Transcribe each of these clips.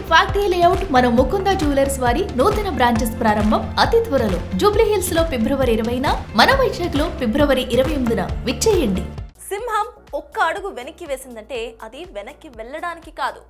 Factory layout మన Mukunda jewellers వారి నూతన బ్రాంచెస్ ప్రారంభం అతి త్వరలో జూబ్లీ హిల్స్ లో ఫిబ్రవరి 20న, మన వైజాగ్ లో ఫిబ్రవరి 28న విచ్చేయండి. సింహం ఒక్క అడుగు వెనక్కి వేసిందంటే అది వెనక్కి వెళ్ళడానికి కాదు,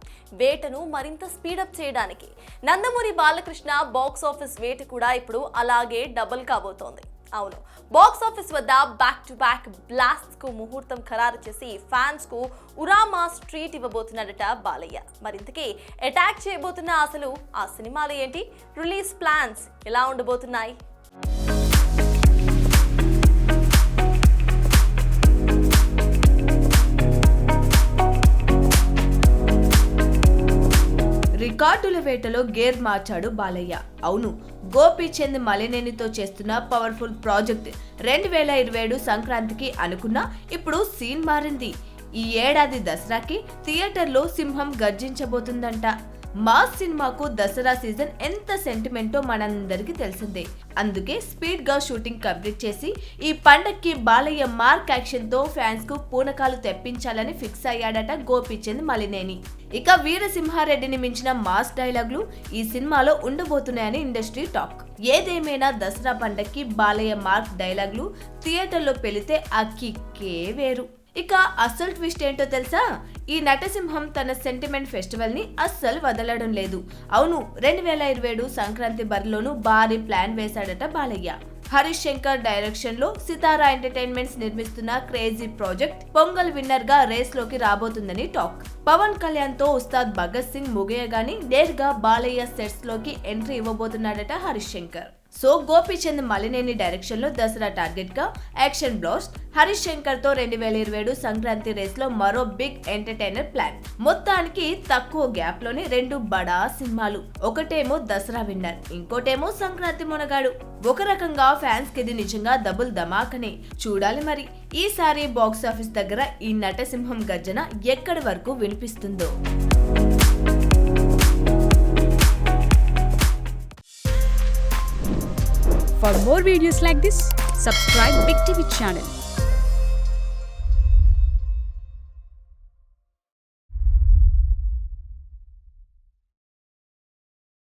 వేటను మరింత స్పీడప్ చేయడానికి. నందమూరి బాలకృష్ణ బాక్స్ ఆఫీస్ వేట కూడా ఇప్పుడు అలాగే డబుల్ కాబోతోంది. అవును, బాక్స్ ఆఫీస్ వద్ద బ్యాక్ టు బ్యాక్ బ్లాస్ట్స్ కు ముహూర్తం ఖరారు చేసి ఫ్యాన్స్ కు ఉరామాస్ ట్రీట్ ఇవ్వబోతున్నాడట బాలయ్య. మరింతకీ అటాక్ చేయబోతున్న అసలు ఆ సినిమాలు ఏంటి, రిలీజ్ ప్లాన్స్ ఎలా ఉండబోతున్నాయి? రికార్డుల వేటలో గేర్ మార్చాడు బాలయ్య. అవును, గోపీచంద్ మలినేనితో చేస్తున్న పవర్ఫుల్ ప్రాజెక్ట్ 2027 సంక్రాంతికి అనుకున్నా ఇప్పుడు సీన్ మారింది. ఈ ఏడాది దసరాకి థియేటర్లో సింహం గర్జించబోతుందంట. మాస్ సినిమాకు దసరా సీజన్ ఎంత సెంటిమెంటో మనందరికీ తెలిసిందే. అందుకే స్పీడ్ గా షూటింగ్ కంప్లీట్ చేసి ఈ పండక్కి బాలయ్య మార్క్ యాక్షన్ తో ఫ్యాన్స్ కు పూనకాలు తెప్పించాలని ఫిక్స్ అయ్యాడట గోపీచంద్ మలినేని. ఇక వీరసింహారెడ్డిని మించిన మాస్ డైలాగులు ఈ సినిమాలో ఉండబోతున్నాయని ఇండస్ట్రీ టాక్. ఏదేమైనా దసరా పండక్కి బాలయ్య మార్క్ డైలాగులు థియేటర్లో పెళితే ఆ కిక్కే వేరు. ఇక అసలు ట్విస్ట్ ఏంటో తెలుసా? ఈ నటసింహం తన సెంటిమెంట్ ఫెస్టివల్ ని అస్సలు వదలడం లేదు. అవును, 2027 సంక్రాంతి బరిలోనూ భారీ ప్లాన్ వేశాడట బాలయ్య. హరీష్ శంకర్ డైరెక్షన్ లో సితారా ఎంటర్టైన్మెంట్స్ నిర్మిస్తున్న క్రేజీ ప్రాజెక్ట్ పొంగల్ విన్నర్ గా రేస్ లోకి రాబోతుందని టాక్. పవన్ కళ్యాణ్ తో ఉస్తాద్ భగత్ సింగ్ ముగియగాని నేరుగా బాలయ్య సెట్స్ లోకి ఎంట్రీ ఇవ్వబోతున్నాడట హరీష్ శంకర్. సో గోపీచంద్ మలినేని డైరెక్షన్ లో దసరా టార్గెట్ గా యాక్షన్ బ్లాస్ట్. హరీష్ శంకర్ తో 2027 సంక్రాంతి రేస్ లో మరో బిగ్ ఎంటర్టైనర్ ప్లాన్. మొత్తానికి తక్కువ గ్యాప్ లోనే 2 బడా సినిమాలు. ఒకటేమో దసరా విన్నర్, ఇంకోటేమో సంక్రాంతి మునగాడు. ఒక రకంగా ఫ్యాన్స్ కి ఇది నిజంగా డబుల్ ధమాకనే. చూడాలి మరి ఈసారి బాక్స్ ఆఫీస్ దగ్గర ఈ నటసింహం గర్జన ఎక్కడి వరకు వినిపిస్తుందో. For more videos like this, subscribe Big TV channel.